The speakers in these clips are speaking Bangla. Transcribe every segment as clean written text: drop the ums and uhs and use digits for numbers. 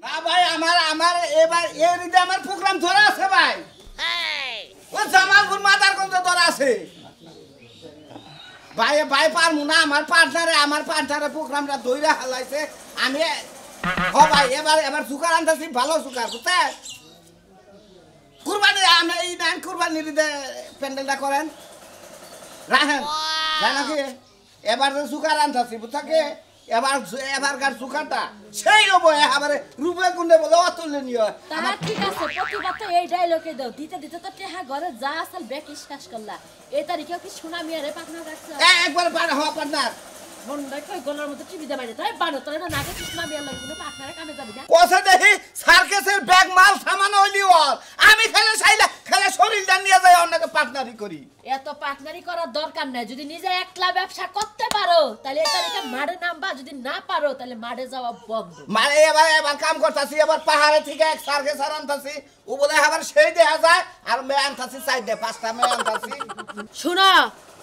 না ভাই আমার এবার এর দিকে আমার প্রোগ্রাম ধরা আছে ভাই ও জামালপুর মাদার কোন ধরা আছে ভাই ভাই পারমু না আমার পার্টনারে প্রোগ্রামটা দইরা হালাইছে আমি ও ভাই এবার সুকার আনতাছি ভালো সুকার বুঝছেন কুরবানি আমি এই নান কুরবানির প্যান্ডেলটা করেন রাখেন জানো কি এবার সুকার আনতাছি বুঝছে এবারকার সুকারটা সেই হবো এবারে রূপে গুন্ডে বলে অতুলনীয় তা ঠিক আছে প্রতিবার তো এই ডায়লগে দাও দিতে দিতে তো টেহা ঘরে যা আসল বেকি শেষ করলা এই তারিখেও কি সোনা মিয়ারে পাকনা রাখছ একবার পার হওয়া পার্টনার বন্ডাই কই গলার মধ্যে টিভি দে বাইরে তাই বানো তোর না নাকে সোনা মিয়ার লাগে কোনো পাকনারে কামে যাবি না কোসে দেখি সার্কাসের ব্যাগ মাল সামান হইলি ওর আমি খেলে শরীরটা নিয়ে যাই অন্যকে পার্টনারি করি এত পার্টনারি করার দরকার নাই যদি নিজে একলা ব্যবসা করতে পারো তাহলে এই তারিখে মাঠে নামবা যদি না পারো তাহলে মাঠে যাওয়া বন্ধ মানে এবার কাম করতাছি এবার পাহাড়ে থেকে এক সার্কাস আনতাছি ও বলে আবার সেই দেখা যায় আর মেয়ে আনতাছি সাইডে 5টা মেয়ে আনতাছি শুনো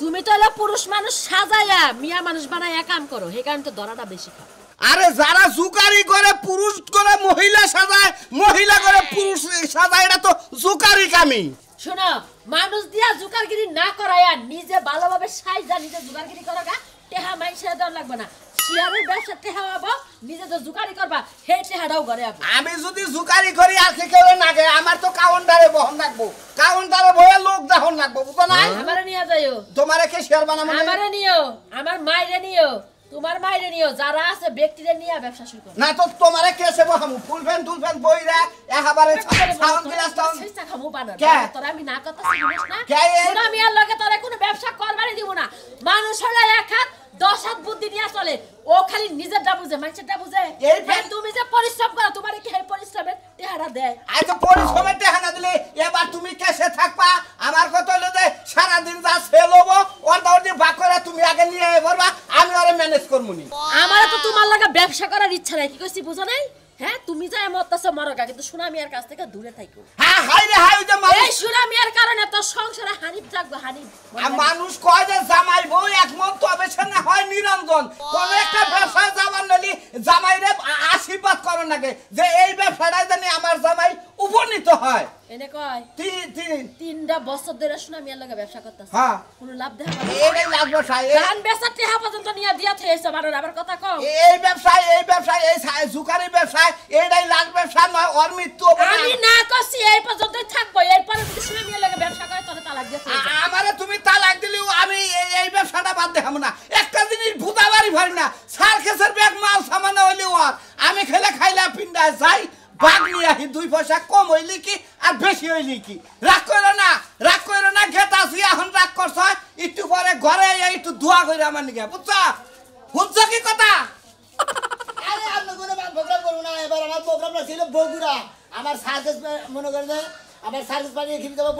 তুমি তো হলো পুরুষ মানুষ সাজায়া মিয়া মানুষ বানায়া কাম করো সেই কারণে তো দরাটা বেশি খাও আরে যারা জুকারি করে পুরুষ করে মহিলা সাজায় মহিলা করে পুরুষ সাজায় এটা তো জুকারি কামি শোনো মানুষ দিয়া জুকারগিরি না করায়া নিজে ভালোভাবে সাইজা নিজে জুকারগিরি করগা টেহা মাইছের দর লাগবে না শিয়ারের ব্যবসা টেহা হবো নিজে তো জুকারি করবা হে টেহাটাও ঘরে আবো আমি যদি জুকারি করি আর কি কেউ না গে আমার তো কাউন্টারে বহন রাখবো কাউন্টারে বয়ে লোক দাহন রাখবো বুঝো না আমারে নিয়ে যাইও তোমারে কে শেয়ার বানাবো আমারে নিও আমার মাইরে নিও তোমার মাইরে নিও যারা আছে ব্যক্তিদের নিয়ে ব্যবসা শুরু করো না তো তোমারে কেসে বহামু ফুল ফ্যান বইরা একেবারে সাউন্ড গ্লাস টাউন চেষ্টা খামু বানার কে? তোরা আমি না করতেছি জিনিস না কে? তোরা আমি আর লগে তোরা কোনো ব্যবসা করবারই দিব না মানুষ হলো এক হাত 10 হাত বুদ্ধি নিয়ে চলে ও খালি নিজেরটা বুঝে মানুষেরটা বুঝে এই হ্যাঁ, তুমি যে পরিশ্রম করো তোমার কি এই পরিশ্রমের টেহারা দেয় আই তো পরিশ্রমের টাকা না দিলে এবার তুমি কেসে থাকবা আমার কথা হলো যে সারা দিন যা সেল হবো ওটা ভাগ করে তুমি আগে নিয়ে বলবা আমি ওরে ম্যানেজ করমুনি আমার তো তোমার লাগা ব্যবসা করার ইচ্ছা নাই কি কইছি বুঝো নাই হ্যাঁ তুমি যা মরতাছ মরগা কিন্তু সুনামিয়ার কাছ থেকে দূরে থাকো হ্যাঁ হাই রে হাই যে এই সুনামিয়ার কারণে তো সংসারে হানিফ জাগবে হানিফ মানুষ কয় যে জামাই বউ একমত তবে সে না হয় নিরঞ্জন কোন একটা ব্যবসা যাবার নলি জামাইরে আশীর্বাদ করো নাকি যে এই ব্যবসাটাই জানি আমার জামাই উপনীত হয় এনে কয় তিনটা বছর ধরে সুনামিয়ার লগে ব্যবসা করতাছ হ্যাঁ কোনো লাভ দেখা এই লাগবে সাই ধান বেচা টেহা পর্যন্ত নিয়ে দিয়া থেয়েছে বারণ আবার কথা কও এই ব্যবসায় এই জুকারি ব্যবসায় এইটাই লাখ ব্যবসা নয় ওর মৃত্যু আমি না করছি এই পর্যন্ত থাকবো এরপরে যদি সুনামিয়ার লগে ব্যবসা করে তবে তালাক দিয়ে আমারে তুমি তালাক দিলেও আমি এই ব্যবসাটা বাদ দেখাবো না একটা জিনিস ভূতাবাড়ি ভারি না সার্কেসের ব্যাগ মাল সামান্য হইলে ওর আমি খেলে খাইলে পিন্ডা যাই বাগ নিয়ে আহি 2 পয়সা কম হইলি কি আর বেশি হইলি কি রাগ করো না ঘেতা আসি এখন রাগ করছ একটু পরে ঘরে একটু ধোয়া করে আমার নিকে বুঝছ কি কথা আরে আপনি কোনো প্রোগ্রাম করবো না এবার আমার প্রোগ্রামটা ছিল বগুড়া আমার সার্কাস মনে করেন আমার সার্কাস বানিয়ে খেতে যাবো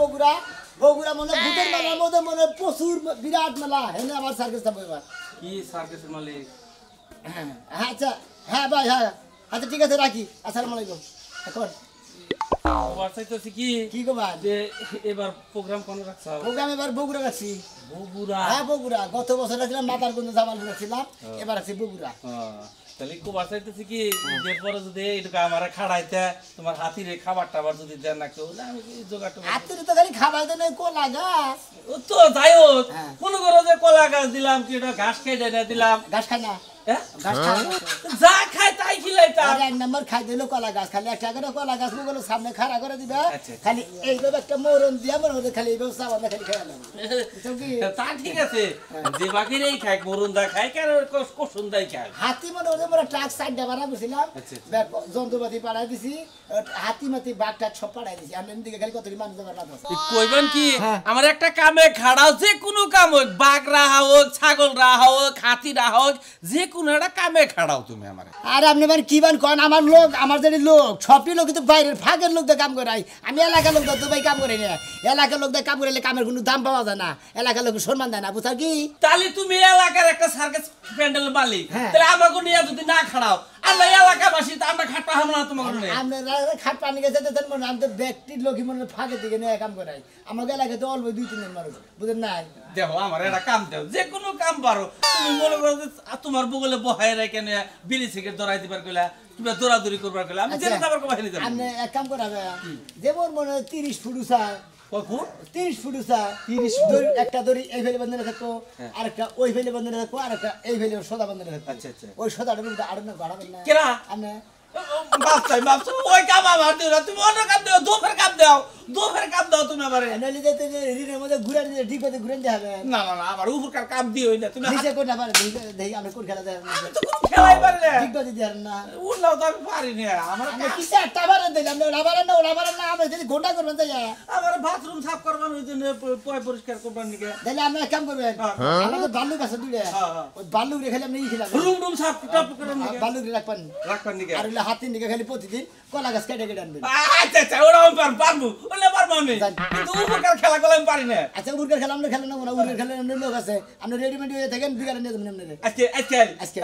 বগুড়া মনে ভূতের মেলার মধ্যে মনে প্রচুর বিরাট মেলা হেনে আমার সার্কাস যাবো এবার কি সার্কাসের মালিক হ্যাঁ আচ্ছা হ্যাঁ ভাই হ্যাঁ আচ্ছা ঠিক আছে রাখি আসসালামু আলাইকুম এখন বাসাইতেছি কি গো ভাই যে এবার প্রোগ্রাম কোন রাখছ প্রোগ্রাম এবার বগুড়া রাখছি বগুড়া হ্যাঁ বগুড়া গত বছর রাখছিলাম মাতারগঞ্জ জামালপুর রাখছিলাম এবার রাখছি বগুড়া তাহলে খুব বাসাইতেছি কি এরপরে যদি এইটুকু আমার খাড়াইতে তোমার হাতির খাবার টাবার যদি দেন না কেউ আমি জোগাড় হাতির তো খালি খাবার দেন কলা গাছ ও তো যাই হোক মনে করো যে কলা গাছ দিলাম কি এটা ঘাস কেটে না দিলাম ঘাস খাই না ঘাস যা খাই তাই খিলাইতাম আর এক নম্বর খাই দিল কলা গাছ খালি একটা করে কলা গাছ মুগলো সামনে খাড়া করে দিবে খালি এইভাবে একটা মরণ দিয়া মনে হতে খালি এইভাবে সামনে খালি খেয়ে নেবে তা ঠিক আছে যে বাকিরেই খায় মরুন দা খায় কেন কসুন দাই খায় হাতি মনে হতে মোরা ট্রাক সাইডটা বানা বুঝছিলাম যন্ত্রপাতি পাঠাই দিছি হাতি মাতি বাঘ টাক সব পাঠাই দিছি আমি এমদিকে খালি কত মানুষ যাবার না কইবেন কি আমার একটা কামে খাড়াও যে কোনো কাম হোক বাঘ রাহা হোক ছাগল রাহা হোক হাতি রাহা হোক যে কোনো একটা কামে খাড়াও তুমি আমার আর আপনি এবার কি বান কন আমার লোক আমার যে লোক সবই লোক কিন্তু বাইরের ফাঁকের লোক দিয়ে কাম করাই আমি এলাকার লোক তো ভাই কাম করি না এলাকার লোক দিয়ে কাম করলে কামের কোনো দাম পাওয়া যায় না এলাকার লোক সম্মান দেয় না বুঝা কি তাহলে তুমি এলাকার একটা সার্কাস প্যান্ডেল মালিক তাহলে আমাকে নিয়ে যদি না খাড়াও আমরা এলাকাবাসী তো আমরা খাটতে রাহাম না তোমার নে আপনারা খাট পানি গেছে দেন মনে আমি তো ব্যক্তির লোকই মনে ফাঁকে দিকে নিয়ে কাম করাই আমাকে এলাকায় তো অল্প 2-3 দিন মানুষ বুঝেন না দেখো আমার একটা কাম দাও যে কোনো কাম পারো তুমি মনে করো যে তোমার বগলে বহাই রাখে নে বিড়ি সিগারেট ধরাই দিবার কইলা কিংবা দৌড়াদৌড়ি করবার কইলা আমি জেনে যাবার বাহিনী যাব আপনি এক কাম করাবে যেমন মনে হয় 30 ফুট উঁচা কত 30 ফুট উঁচা 30 ফুট একটা দড়ি এই ফেলে বন্ধনে থাকো আরেকটা ওই ফেলে বন্ধনে থাকো আরেকটা এই ফেলে সোজা বন্ধনে থাকো আচ্ছা আচ্ছা ওই সোজাটার মধ্যে আরো না বাড়াবেন না কেরা আপনি বাপসাই ওই কাম আমার দিও না তুমি অন্য কাম দাও দোফের কাম দাও তুমি আমারে নইলে যেতে যে রিনের মধ্যে ঘুরে নিয়ে ডিপতে ঘুরে নিতে হবে না না না আমার উপকার কাম দিও না তুমি নিচে কোন না পারে দেখি আমি কোন খেলা দেয় আমি তো কোনো খেলাই পারি না ডিপতে দেন না উড়লাও তো আমি পারি না আমার আমি কিসে একটা বারে দিলাম আমরা রাবারেন না আমরা যদি ঘন্টা করবেন তাই আমার বাথরুম সাফ করবার ওই জন্য পয় পরিষ্কার করবার নিকে তাহলে আমরা এক কাম করবেন আমাদের বালুক আছে দুইটা ওই বালুক রেখে আমরা ই খেলাম রুম সাফ টপ করে নিকে বালুক রাখবেন নিকে আর হইলে হাতের নিকে খালি প্রতিদিন কলা গাছ কেটে কেটে আনবেন আচ্ছা আচ্ছা ওরা আমি পারবো ওলে পারবো আমি কিন্তু উপকার খেলা করলে আমি পারি না আচ্ছা উর্গের খেলা আমরা খেলেন না উর্গের খেলেন আমরা লোক আছে আমরা রেডিমেড হয়ে থাকেন বিকালে নিয়ে যাবেন আপনাদের আচ্ছা আচ্ছা আজকে।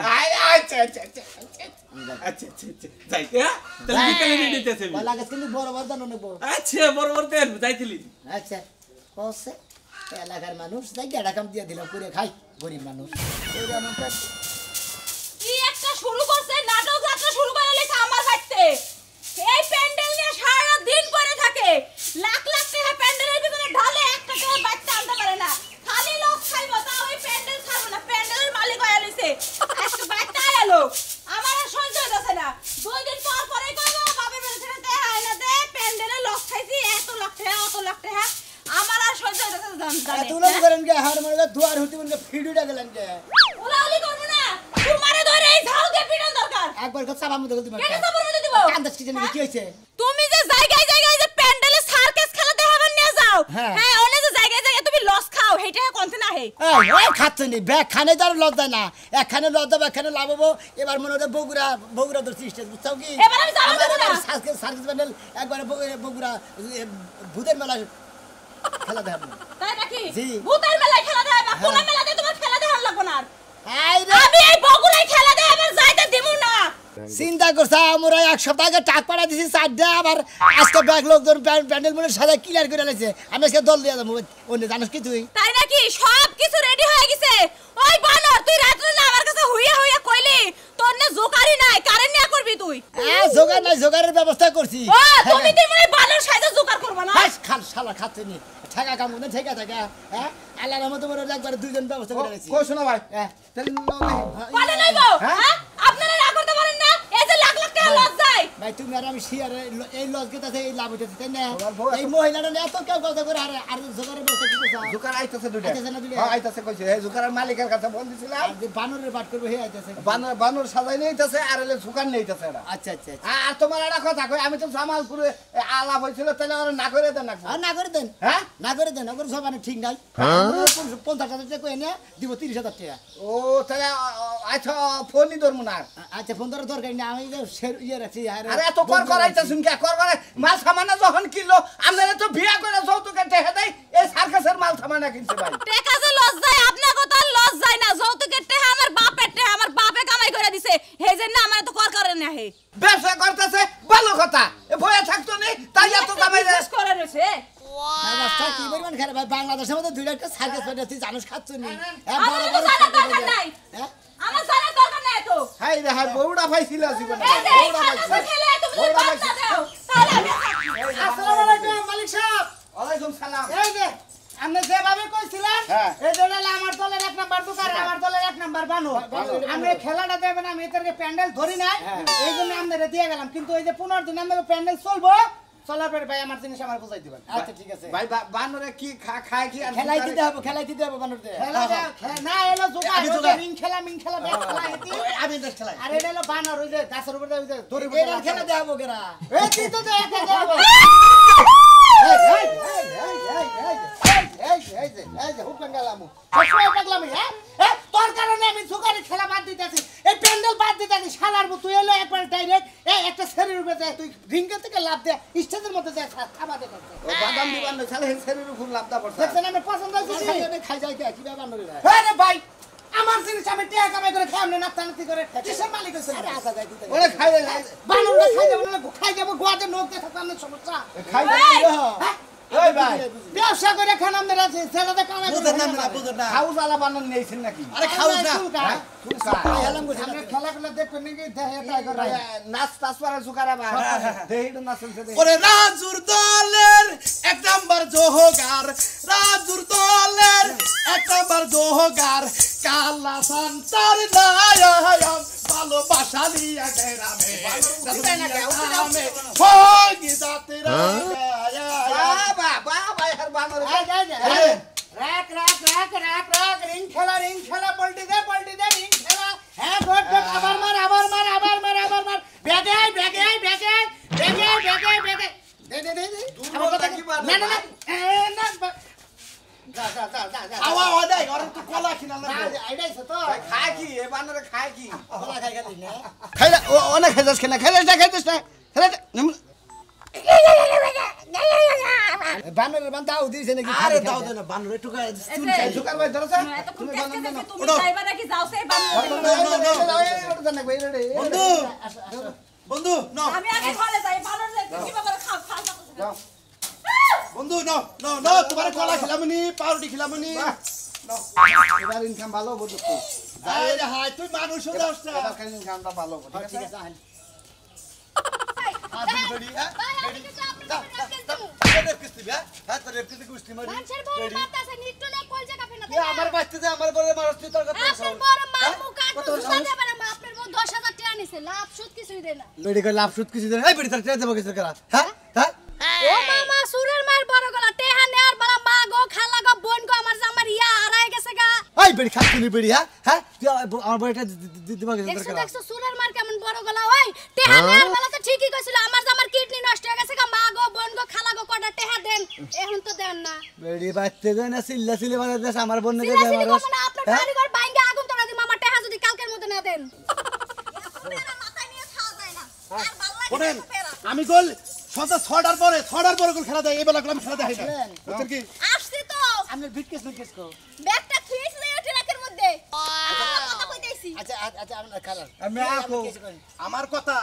আচ্ছা আচ্ছা আচ্ছা আচ্ছা আচ্ছা যাই হ্যাঁ তাহলে বিকালে নিয়ে দিতেছে কলা গাছ কিন্তু বড় বড় দান অনেক বড় আচ্ছা বরাবর দেন যাইছিলি আচ্ছা কসে এলাকার মানুষ যাই গেড়া কাম দিয়ে দিলাম করে খাই গরিব মানুষ এই আমার কি একটা শুরু করছে নাটক যাত্রা শুরু করে লেখা আমার হাতে এই প্যান্ডেল নিয়ে সারা দিন পরে থাকে লাখ লাখ টাকা প্যান্ডেলের ভিতরে ঢালে একটা টাকা বাচ্চা আনতে পারে না খালি লোক খাইবো তাও ওই প্যান্ডেল খাবো না প্যান্ডেলের মালিক হয়ে আইছে একটা বাচ্চা এলো আমার আর সহ্য হচ্ছে না 2 দিন পর পরেই কইবো বাপের বাড়ি থেকে টাকা আইনা দে প্যান্ডেলে লোক খাইছি এত লাখ টাকা অত লাখ টাকা আমার আর সহ্য হচ্ছে না জান তুই লোক করেন কে হার মারবে দুয়ার হতে বলকে ফিডুটা গেলেন কে ওলাউলি করব না তোমারে ধরে এই ঝাল দিয়ে পিটান দরকার একবার কথা চাপ আমি দেখতে দিবেন কেন খবর মতে দিব কান্দাস কি জানি কি হইছে তুমি যে জায়গায় জায়গায় যে প্যান্ডেলে সার্কাস খেলা দেখাবার নিয়ে যাও হ্যাঁ। হ্যাঁ ওনে যে জায়গায় জায়গায় তুমি লস খাও হেইটা কোনতে না হে এই খাচ্ছে নি ব্যাগ খানে তার লজ্জা না একখানে লজ্জা একখানে লাভ হবো এবার মনে হচ্ছে বগুড়া তোর সিস্টেম বুঝছো কি এবার আমি যাবো দেবো না। সার্কিস প্যান্ডেল একবার বগুড়া ভূতের মেলা খেলা দেখাবো তাই নাকি জি। ভূতের মেলায় খেলা দেয় বা কোন মেলাতে তোমার খেলা দেখার লাগবে না আর। এই রে আমি এই বগুড়ায় খেলা দেয় আবার যাইতে দিমু না চিন্তা করছ আমরা এক সপ্তাহ আগে টাক পাড়া দিছি 4টা আবার আজকে ব্যাগ লোকজন প্যান্ডেল মনে সাদা ক্লিয়ার করে লাইছে আমি আজকে দল দিয়ে যাবো অন্য জানিস কি তুই তাই নাকি সব কিছু রেডি হয়ে গেছে ওই বানর তুই রাত্রে না আমার কাছে হুইয়া হুইয়া কইলি তোর না জোকারি নাই কারেন্ট নিয়া করবি তুই জোগাড় নাই জোগাড়ের ব্যবস্থা করছি ও তুমি কি মনে বানর সাইজে জোকার করবা না হাস খাল শালা খাচ্ছে নি ঠেকা কাম করে ঠেকা ঠেকা হ্যাঁ আল্লাহর মতো বড় একবার দুইজন ব্যবস্থা করে রাখছি কই শোনা ভাই হ্যাঁ তাহলে বলে লইবো হ্যাঁ আপনারা না করতে পারেন না এই যে লাখ লাখ টাকা লস যায় ভাই তুমি আর আমি শিয়ার এই লস গেতাছে এই লাভ হইতাছে তাই না তোমার বউ এই মহিলাটা এত কেউ কথা করে আর জোগাড়ের ব্যবস্থা কি করছ জুকার আইতাছে দুইটা আইতাছে না দুইটা? হ্যাঁ আইতাছে কইছে এই জুকারের মালিকের কাছে ফোন দিছিলাম আর যে বানরের বাট করবে হে আইতাছে বানর সাজাই নিতেছে আর এলে জুকার নিতেছে এরা আচ্ছা আচ্ছা আচ্ছা। আর তোমার একটা কথা কই আমি তো জামালপুরে আলাপ হয়েছিল তাহলে ওরা না করে দেন না আর না করে দেন হ্যাঁ না করে দেন ওর সব ঠিক নাই 50,000 টাকা কই না দিব 30,000 টাকা ও তাহলে আচ্ছা ফোনই ধরবো না আর। আচ্ছা ফোন ধরার দরকার নেই আমি যে ইয়ে রাখছি আরে এত কর করাইতেছুন কে কর করে মাল সামানা যখন কিনলো আপনারা তো বিয়া করে যৌতুকে টেহে দেয় এই সার্কাসের মাল সামানা কিনছে ভাই টাকা যে লস যায় আপনার কথা লস যায় না যৌতুকের টাকা আমার বাপে কামাই করে দিছে হে যে না আমার তো কর করে না হে ব্যবসা করতেছে ভালো কথা এ ভয়ে থাকতো নেই তাই এত কামাই বিজনেস করে রইছে রাস্তা কি পরিমাণ খারাপ ভাই বাংলাদেশের মধ্যে দুইটা একটা সার্কাস পার্টি তুই জানিস খাচ্ছ নি আমার তো জানার দরকার নাই আমার জানার দরকার নাই তো হাই রে হাই বউড়া ভাইছিল জীবনে এই যে এই খাতা খেলে তুমি বউড়া বাচ্চা ভাইছিল দাও তাহলে আমি আসসালামু আলাইকুম মালিক সাহেব ওয়ালাইকুম সালাম এই যে আপনি যেভাবে কইছিলেন হ্যাঁ। এই যে আমার দলের 1 নাম্বার দোকান আমার দলের 1 নাম্বার বানু আমি খেলাটা দেবেন আমি এদেরকে প্যান্ডেল ধরি নাই এই জন্য আপনাদের দিয়ে গেলাম কিন্তু এই যে 15 দিন আমাদের প্যান্ডেল চলবো চলার পরে ভাই আমার জিনিস আমার বুঝাই দিবেন আচ্ছা ঠিক আছে ভাই বানরে কি খায় কি আর খেলাই দিতে হবে বানরতে খেলা না এলো জোগাড় আমি ওই যে জোগাড়। রিং খেলা মিং খেলা ব্যাট খেলা এটি আমি দেশ খেলাই আর এটা হলো বানর ওই যে গাছের উপরে ওই যে দড়ি এটা খেলা দেবো কেরা এই তুই তো যা একা যাবো তোর কারণে আমি সুগারি খেলা বাদ দিতেছি এই প্যান্ডেল বাদ দিতেছি শালার মতো তুই এলো একবার ডাইরেক্ট এই একটা শরীর উপরে যায় তুই রিঙ্গে থেকে লাভ দে স্টেজের মধ্যে যায় খাবা দে বাদাম দিবান ছালে শরীরের উপর লাভদা পড়ছে দেখছেন আমি পছন্দ হয়েছে খাই যায় কি কিভাবে বানরে হ্যাঁ রে ভাই আমার জিনিস আমি টাকা কামাই করে খাই, আপনি নাস্তানাস্তি করে কিসের মালিক হইছেন? আরে আচ্ছা যাই দিতে ওরে খাই বানরটা খাই যাবো গোয়াতে নোক দিয়ে থাকলে আপনার সমস্যা। খাই হ্যাঁ? ওই ভাই ব্যবসা করে খান আপনারা ছেলেটা কামাই করে বুঝেন না বুঝেন না খাউস আলা বানর নিয়েছেন নাকি? আরে খাও না হেলাম করছি আমরা খেলাগুলো দেখবেন নাকি দেহে ট্রাই করে নাচ টাচ পারে জুকারা বা দেহিটা নাচেন সে ওরে রাজুর দলের 1 নাম্বার জোহগার রাজুর দলের 1 নাম্বার জোহগার কালা সান্তার নায়াম ভালোবাসা দিয়া গেরামে রামে হোগি জাতির বাবা বাবা এর বানর রাখ রাখ রাখ রাখ রাখ রিং খেলা পল্টি দে রিং খেলা হ্যাঁ গোট গোট আবার মার বেগে দে না না না যা আওয়া ওদাই ওরে তো কলা কিনা লাগবে আইডাইছে তো খায় কি এ বানরে খায় কি কলা খাই গেলি না খাইলা অনেক খাইছস না খাইলা বানরের বান দাও দিছে নাকি আরে দাও দে না বানর একটু চুল খাই জুকার ভাই ধরছ তুমি যাইবা নাকি যাও সেই বন্ধু বন্ধু নো আমি আগে ঘরে যাই বানর কিভাবে খাও বন্ধু নো নো নো তোমার কলা খেলামনি পাউরুটি খেলামনি এবার ইনকাম ভালো হবো তো আরে হাই তুই মানুষ হয়ে যাস না এবার কাজ ইনকামটা ভালো হবো ঠিক আছে আদি বড়ি হ্যাঁ রেপ কিস্তি হ্যাঁ হ্যাঁ তোর রেপ কিস্তি কুস্তি মারি মানুষের বড় মাথা আছে নিট্টুলে কই জায়গা ফেনা এ আমার বাচ্চা যে আমার বড় মানুষ তুই তোর কথা আপনার বড় মামু কাট সুদে পারে মা আপনার বড় 10000 টাকা নিছে লাভ সুদ কিছুই দেয় না বেড়ি করে লাভ সুদ কিছু দেন এই বেড়ি তার ট্রেন দেবো কিছু করা হ্যাঁ হ্যাঁ ও মামা সুরের মার বড় গলা টেহা নেয়ার বড় মা গো খালা গো বোন গো আমার জামার ইয়া হারায় গেছে গা এই বেড়ি খাচ্ছি নি বেড়ি হ্যাঁ হ্যাঁ তুই আমার বড়টা দিবা কিছু দেখছো করা দেখছো সুরের মার কেমন বড় গলা ওই টেহা নেয়ার বলা তো ঠিকই কইছিল আমার জামার কিডনি নষ্ট হয়ে গেছে গা মা গো বোন গো খালা গো কটা টেহা দেন এখন তো দেন না বেড়ি বাচ্চা যায় না সিল্লা সিলে মানে দেশ আমার বোনকে সিলা দেয় সিলি আমার কমনা আপনার বাড়ি ঘর বাইঙ্গা আগুন তোরা দি মামা টেহা যদি কালকের মধ্যে না দেন মাথায় নিয়ে খাওয়া যায় না আর ভালো লাগে ওরেন না পেরা আমি গোল সন্ধ্যা 6টার পরে গোল খেলা দেয় এই বেলা আমি খেলা দেখাই না বুঝছেন কি আসছি তো আপনার বিটকেস বিটকেস কো ব্যাগটা খুইছে দেই ওই ট্রাকের মধ্যে কথা কইতেছি আচ্ছা আচ্ছা আপনার কালার আমি আখো আমার কথা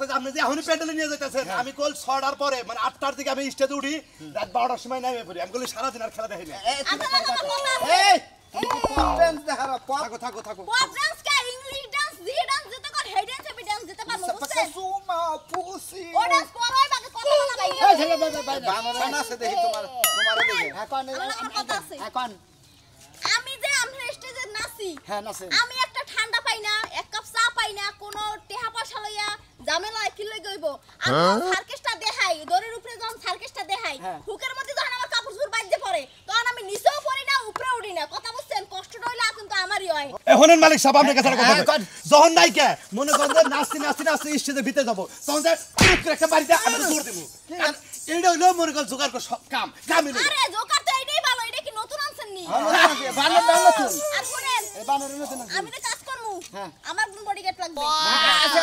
যে আপনি যে এখনই প্যান্ডেলে নিয়ে যাইতেছেন আমি কল 6টার পরে মানে 8টার দিকে আমি স্টেজে উঠি রাত 12টার সময় নামে পড়ি আমি কল সারা দিন আর খেলা দেখাই না আপনার কথা বললাম এই পপডেন্স দেখারা পপ থাকো পপ ডান্স কা ইংলিশ ডান্স জি ডান্স যেতে কর হেড ডান্স বি ডান্স যেতে পারবো বুঝছেন সুমা পুসি ও ডান্স করোই বাকি কথা বলা ভাই এই ছেলে বাই বানর আছে দেখি তোমারে দেখি হ্যাঁ কোন আমার কথা আছে। হ্যাঁ কোন আমি যে আমরা স্টেজে নাচি হ্যাঁ নাসে আমি একটা ঠান্ডা পাই না এক কাপ চা পাই না কোনো টেহা পয়সা লইয়া ঝামেলা কি লই গইব আমি সার্কেসটা দেখাই দড়ির উপরে যখন সার্কেসটা দেখাই হুকের মধ্যে যখন আমার কাপড় চোপড় বাইজে পড়ে তখন আমি নিচেও পড়ি না উপরে উঠি না কথা বুঝছেন কষ্টটা হইলে কিন্তু আমারই হয় এখনের মালিক সাহেব আপনার কাছে কথা হ্যাঁ, বলবেন। কন। যখন নাই কে মনে করেন যে নাচতে স্টেজে ভিতরে যাব তখন যে টুক করে একটা বাড়িতে আমি দৌড় দেব এইটা হইলো মনে করেন জোগাড় করে সব কামই নেই আরে জোকার তো এইটাই ভালো এটা কি নতুন আনছেন নি বানর নতুন আর শুনেন এই বানরের নতুন আমি তো কাজ করমু আমার বডিগার্ড লাগবে আচ্ছা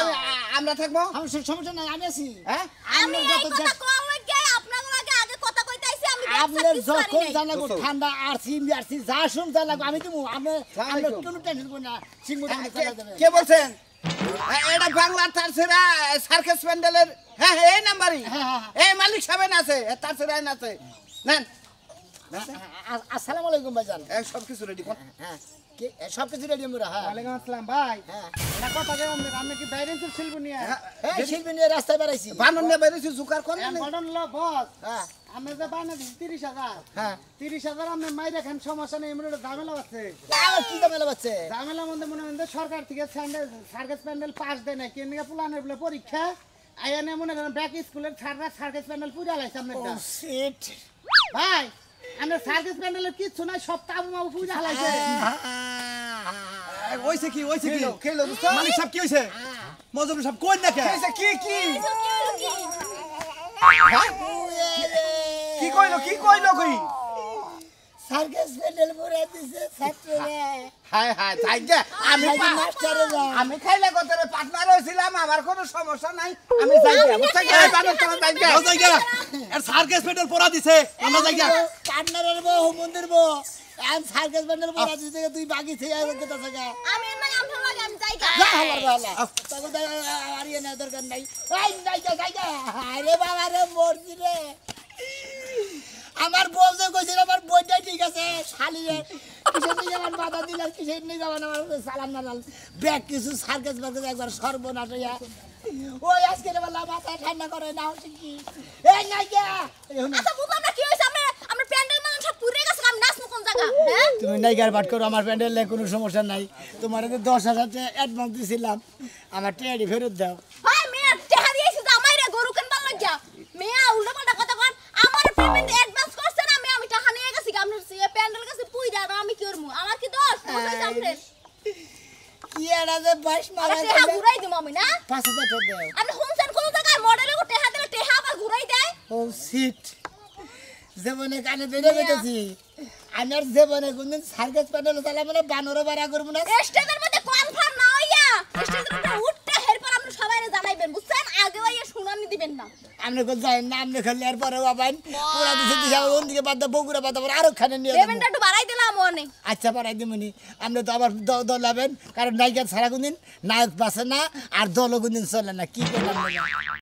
আমরা থাকবো আমার সমস্যা নাই আমি আছি হ্যাঁ আমি এই কথা কোন লাগে আপনাদের আগে আগে কথা কইতে আইছি আমি আপনার যখন জানাবো ঠান্ডা আরসি আরসি যা শুন জানাবো আমি তুমি আপনি আপনি কোনো টেনশন করবেন না সিংহ চালা দেবে কে বলছেন এটা বাংলার তারসেরা সার্কাস প্যান্ডেলের হ্যাঁ এই নাম্বারই এই মালিক সাহেব আছে তারসেরা আছে নেন আসসালামু আলাইকুম ভাইজান সব কিছু রেডি কর হ্যাঁ কি সব কিছু রেডি আমরা হ্যাঁ ওয়ালাইকুম আসসালাম ভাই হ্যাঁ এটা কথা যে আমরা কি বাইরে তো শিল্প নিয়ে এই শিল্পী নিয়ে রাস্তায় বেড়াইছি বানর নিয়ে বাইরেছি জুকার করেন বাটন লো বস হ্যাঁ আমি যে বানা দিছি 30000 হ্যাঁ 30000 আমি মাইরে খান সমস্যা নেই এমনি ঝামেলা আছে আমার কি দামেলা বাচ্চা ঝামেলা মধ্যে মনে হয় সরকার থেকে স্যান্ডেল সার্কাস প্যান্ডেল পাস দেয় না কেন প্লানের বলে পরীক্ষা আয়ানে মনে করেন ব্যাক স্কুলের ছাড়রা সার্কাস প্যান্ডেল পুরা লাইছে আপনারটা শিট ভাই আমরা সার্কাস প্যান্ডেলের কিচ্ছু নাই সব তাবু মাবু পুরা লাইছে ওইছে কি খেলো দোস্ত মালিক সাহেব কি হইছে মজুর সাহেব কই না কে কি কি কি কি কইলো কি সার্কাস প্যান্ডেল পুরা দিছে ছাত্ররা হায় হায় তাই যে আমি মাস্টারে যা আমি খাইলে কতরে পার্টনার হইছিলাম আমার কোনো সমস্যা নাই আমি যাই বুঝছ কি বানর তোরা যাই যাও জায়গা আর সার্কাস পেট্রোল পরা দিছে আমরা জায়গা কান্নারের বউ মন্দির বউ আর সার্কাস প্যান্ডেল পরা দিতে তুই বাকি থেকে যেতেছে গা আমি এর না আমফান লাগে আমি যাই গা যা আমার বালা তবে তো আর ইয়ে না দরকার নাই এই নাই যা যাই যা আরে বাবা রে মরছি রে আমার বউ যে কইছিল আমার বইটাই ঠিক আছে শালি রে কিসের নিয়ে আমার বাধা দিল কিসের নিয়ে আমার সালাম নালাল ব্যাগ কিছু সার্কাস বার্কাস একবার সর্বনাশ হইয়া ওই আজকে বেলা মাথা ঠান্ডা করে না হচ্ছে কি এই নাই যা আচ্ছা বুঝলাম না কি হইছে আমরা প্যান্ডেল মানে সব পুড়ে গেছে আমি নাচবো কোন জায়গা হ্যাঁ তুমি নাইকার বাট করো আমার প্যান্ডেলে কোনো সমস্যা নাই তোমার 10,000 অ্যাডভান্স দিছিলাম আমার টেডি ফেরত দাও হয় মেয়া টেহা দিয়েছি যে আমারে গরু কেনবার লাগিয়া মেয়া উল্টাপাল্টা কথা কন আমার পেমেন্ট অ্যাডভান্স করছে না আমি টাকা নিয়ে গেছি আপনার সে প্যান্ডেল কাছে পুইরা আর আমি কি করমু আমার কি দোষ বুঝাইছ আপনি কি এরা যে বাইশ মারা আরে টেহা ঘুরাই দিমু আমি না 5,000 টাকা দাও আপনি হোমসেন কোন জায়গায় মডেলে কো টেহা দিলে টেহা আবার ঘুরাই দেয় ও সিট জীবনে কানে বেড়ে বেঁধেছি আমি আর জীবনে কোনদিন সার্কাস প্যান্ডেল চালা মানে বানর বাড়া করবো না স্টেজের মধ্যে কনফার্ম না হইয়া স্টেজের মধ্যে উঠতে হেরপর আপনি সবাইরে জানাইবেন বুঝছেন আগে হইয়া শুনানি দিবেন না আপনি কোন যাই না আপনি খালি আর পরে বাবান পুরা দিছে দিছে আবার অন্যদিকে বাদ দাও বগুড়া বাদ দাও আরো খানে নিয়ে যাবো পেমেন্টটা একটু বাড়াই দিলাম মনে আচ্ছা পারাই দিমনি আপনি তো আবার দলাবেন কারণ নায়িকা ছাড়া কোনদিন নায়ক বাসে না আর দলও কোনদিন চলে না কি করলাম